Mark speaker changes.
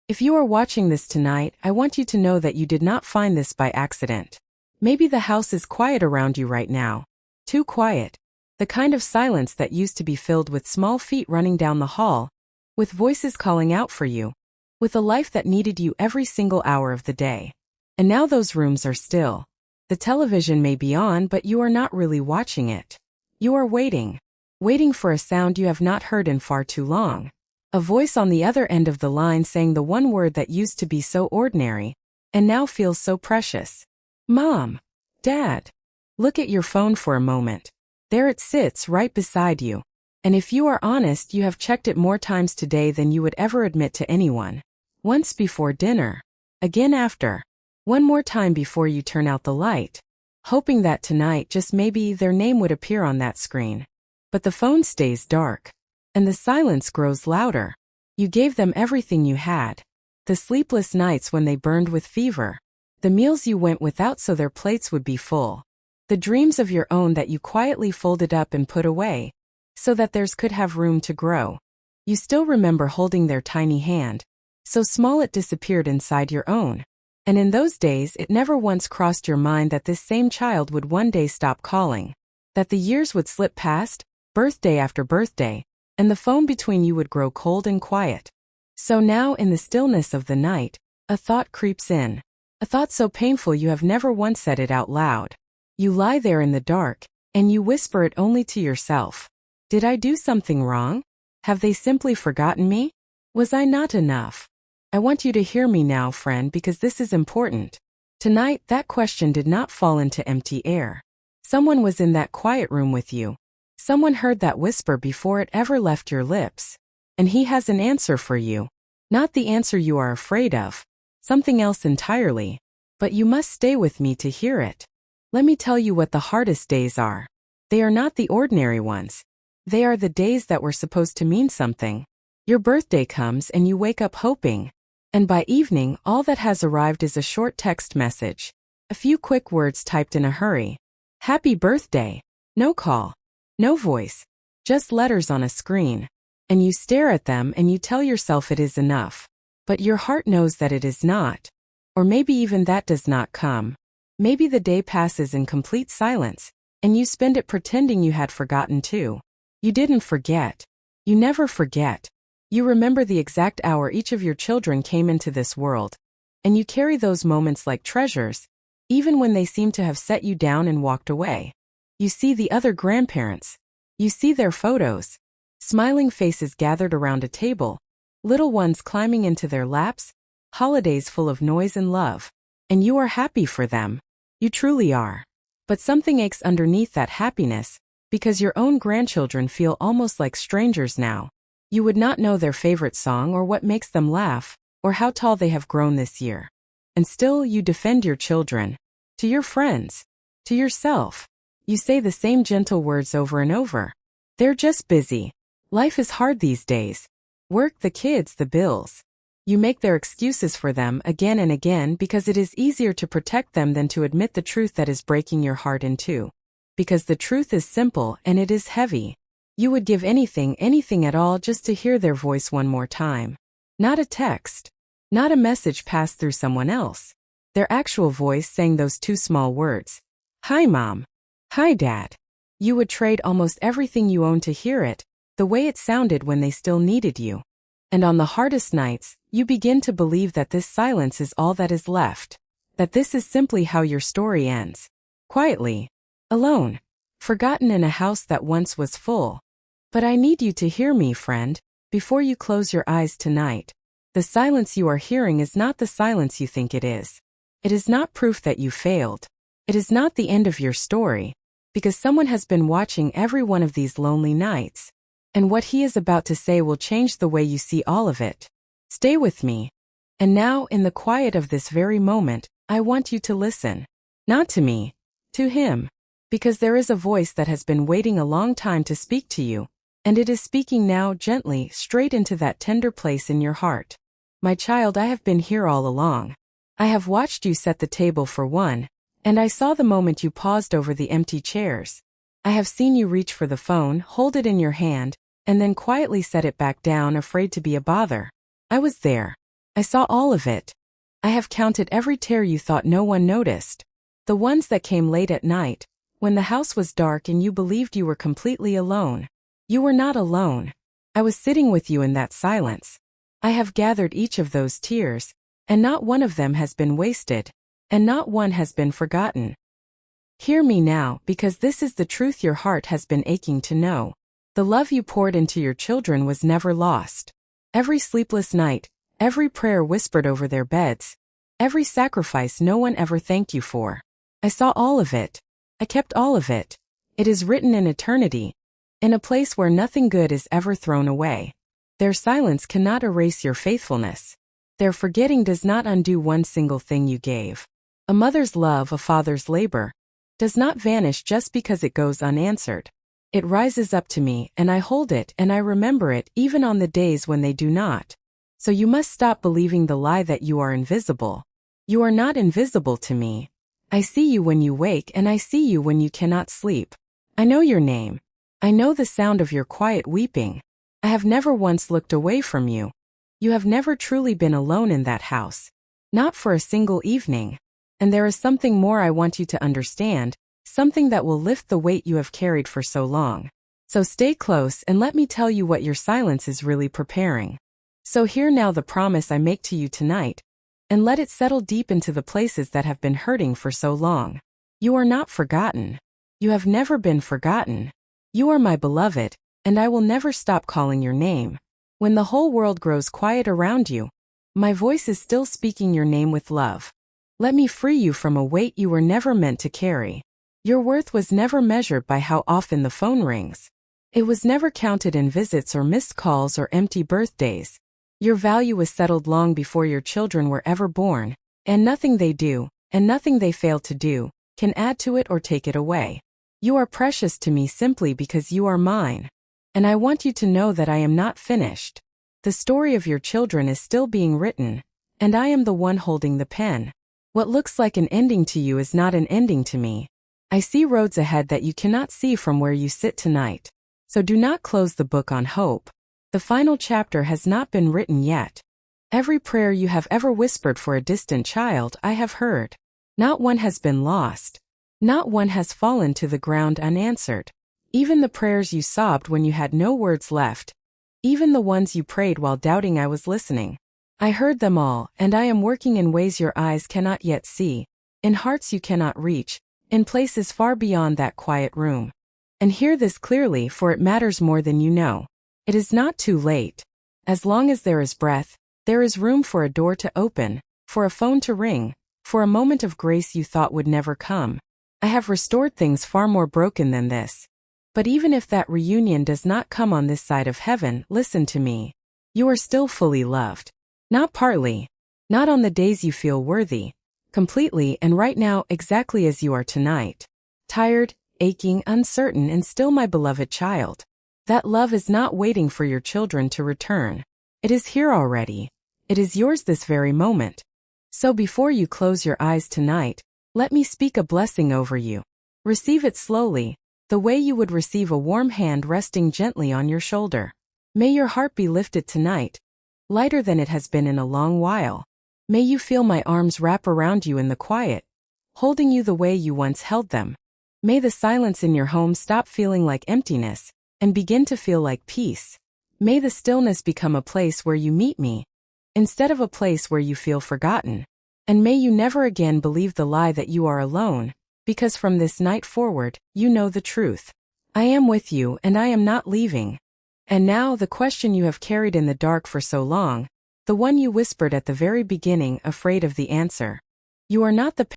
Speaker 1: If you are watching this tonight, I want you to know that you did not find this by accident. Maybe the house is quiet around you right now. Too quiet. The kind of silence that used to be filled with small feet running down the hall, with voices calling out for you, with a life that needed you every single hour of the day. And now those rooms are still. The television may be on, but you are not really watching it. You are waiting. Waiting for a sound you have not heard in far too long. A voice on the other end of the line saying the one word that used to be so ordinary, and now feels so precious. Mom. Dad. Look at your phone for a moment. There it sits right beside you. And if you are honest, you have checked it more times today than you would ever admit to anyone. Once before dinner. Again after. One more time before you turn out the light. Hoping that tonight just maybe their name would appear on that screen. But the phone stays dark. And the silence grows louder. You gave them everything you had. The sleepless nights when they burned with fever. The meals you went without so their plates would be full. The dreams of your own that you quietly folded up and put away, so that theirs could have room to grow. You still remember holding their tiny hand, so small it disappeared inside your own. And in those days it never once crossed your mind that this same child would one day stop calling. That the years would slip past, birthday after birthday, and the phone between you would grow cold and quiet. So now in the stillness of the night, a thought creeps in. A thought so painful you have never once said it out loud. You lie there in the dark, and you whisper it only to yourself. Did I do something wrong? Have they simply forgotten me? Was I not enough? I want you to hear me now, friend, because this is important. Tonight, that question did not fall into empty air. Someone was in that quiet room with you. Someone heard that whisper before it ever left your lips. And he has an answer for you. Not the answer you are afraid of. Something else entirely. But you must stay with me to hear it. Let me tell you what the hardest days are. They are not the ordinary ones. They are the days that were supposed to mean something. Your birthday comes and you wake up hoping. And by evening, all that has arrived is a short text message. A few quick words typed in a hurry. Happy birthday. No call. No voice. Just letters on a screen. And you stare at them and you tell yourself it is enough. But your heart knows that it is not. Or maybe even that does not come. Maybe the day passes in complete silence, and you spend it pretending you had forgotten too. You didn't forget. You never forget. You remember the exact hour each of your children came into this world. And you carry those moments like treasures, even when they seem to have set you down and walked away. You see the other grandparents. You see their photos. Smiling faces gathered around a table. Little ones climbing into their laps. Holidays full of noise and love. And you are happy for them. You truly are. But something aches underneath that happiness, because your own grandchildren feel almost like strangers now. You would not know their favorite song or what makes them laugh, or how tall they have grown this year. And still you defend your children. To your friends. To yourself. You say the same gentle words over and over. They're just busy. Life is hard these days. Work, the kids, the bills. You make their excuses for them again and again because it is easier to protect them than to admit the truth that is breaking your heart in two. Because the truth is simple and it is heavy. You would give anything at all just to hear their voice one more time. Not a text. Not a message passed through someone else. Their actual voice saying those two small words. Hi, Mom. Hi, Dad. You would trade almost everything you own to hear it, the way it sounded when they still needed you. And on the hardest nights, you begin to believe that this silence is all that is left. That this is simply how your story ends. Quietly. Alone. Forgotten in a house that once was full. But I need you to hear me, friend, before you close your eyes tonight. The silence you are hearing is not the silence you think it is. It is not proof that you failed. It is not the end of your story. Because someone has been watching every one of these lonely nights. And what he is about to say will change the way you see all of it. Stay with me. And now, in the quiet of this very moment, I want you to listen. Not to me. To him. Because there is a voice that has been waiting a long time to speak to you. And it is speaking now gently, straight into that tender place in your heart. My child, I have been here all along. I have watched you set the table for one. And I saw the moment you paused over the empty chairs. I have seen you reach for the phone, hold it in your hand, and then quietly set it back down, afraid to be a bother. I was there. I saw all of it. I have counted every tear you thought no one noticed. The ones that came late at night, when the house was dark and you believed you were completely alone. You were not alone. I was sitting with you in that silence. I have gathered each of those tears, and not one of them has been wasted, and not one has been forgotten. Hear me now, because this is the truth your heart has been aching to know. The love you poured into your children was never lost. Every sleepless night, every prayer whispered over their beds, every sacrifice no one ever thanked you for. I saw all of it. I kept all of it. It is written in eternity, in a place where nothing good is ever thrown away. Their silence cannot erase your faithfulness. Their forgetting does not undo one single thing you gave. A mother's love, a father's labor, does not vanish just because it goes unanswered. It rises up to me, and I hold it, and I remember it even on the days when they do not. So you must stop believing the lie that you are invisible. You are not invisible to me. I see you when you wake, and I see you when you cannot sleep. I know your name. I know the sound of your quiet weeping. I have never once looked away from you. You have never truly been alone in that house. Not for a single evening. And there is something more I want you to understand, something that will lift the weight you have carried for so long. So stay close and let me tell you what your silence is really preparing. So hear now the promise I make to you tonight, and let it settle deep into the places that have been hurting for so long. You are not forgotten. You have never been forgotten. You are my beloved, and I will never stop calling your name. When the whole world grows quiet around you, my voice is still speaking your name with love. Let me free you from a weight you were never meant to carry. Your worth was never measured by how often the phone rings. It was never counted in visits or missed calls or empty birthdays. Your value was settled long before your children were ever born, and nothing they do, and nothing they fail to do, can add to it or take it away. You are precious to me simply because you are mine. And I want you to know that I am not finished. The story of your children is still being written, and I am the one holding the pen. What looks like an ending to you is not an ending to me. I see roads ahead that you cannot see from where you sit tonight. So do not close the book on hope. The final chapter has not been written yet. Every prayer you have ever whispered for a distant child I have heard. Not one has been lost. Not one has fallen to the ground unanswered. Even the prayers you sobbed when you had no words left. Even the ones you prayed while doubting I was listening. I heard them all, and I am working in ways your eyes cannot yet see, in hearts you cannot reach, in places far beyond that quiet room. And hear this clearly, for it matters more than you know. It is not too late. As long as there is breath, there is room for a door to open, for a phone to ring, for a moment of grace you thought would never come. I have restored things far more broken than this. But even if that reunion does not come on this side of heaven, listen to me. You are still fully loved. Not partly. Not on the days you feel worthy. Completely and right now exactly as you are tonight. Tired, aching, uncertain, and still my beloved child. That love is not waiting for your children to return. It is here already. It is yours this very moment. So before you close your eyes tonight, let me speak a blessing over you. Receive it slowly, the way you would receive a warm hand resting gently on your shoulder. May your heart be lifted tonight, lighter than it has been in a long while. May you feel my arms wrap around you in the quiet, holding you the way you once held them. May the silence in your home stop feeling like emptiness, and begin to feel like peace. May the stillness become a place where you meet me, instead of a place where you feel forgotten. And may you never again believe the lie that you are alone, because from this night forward, you know the truth. I am with you and I am not leaving. And now the question you have carried in the dark for so long, the one you whispered at the very beginning, afraid of the answer. You are not the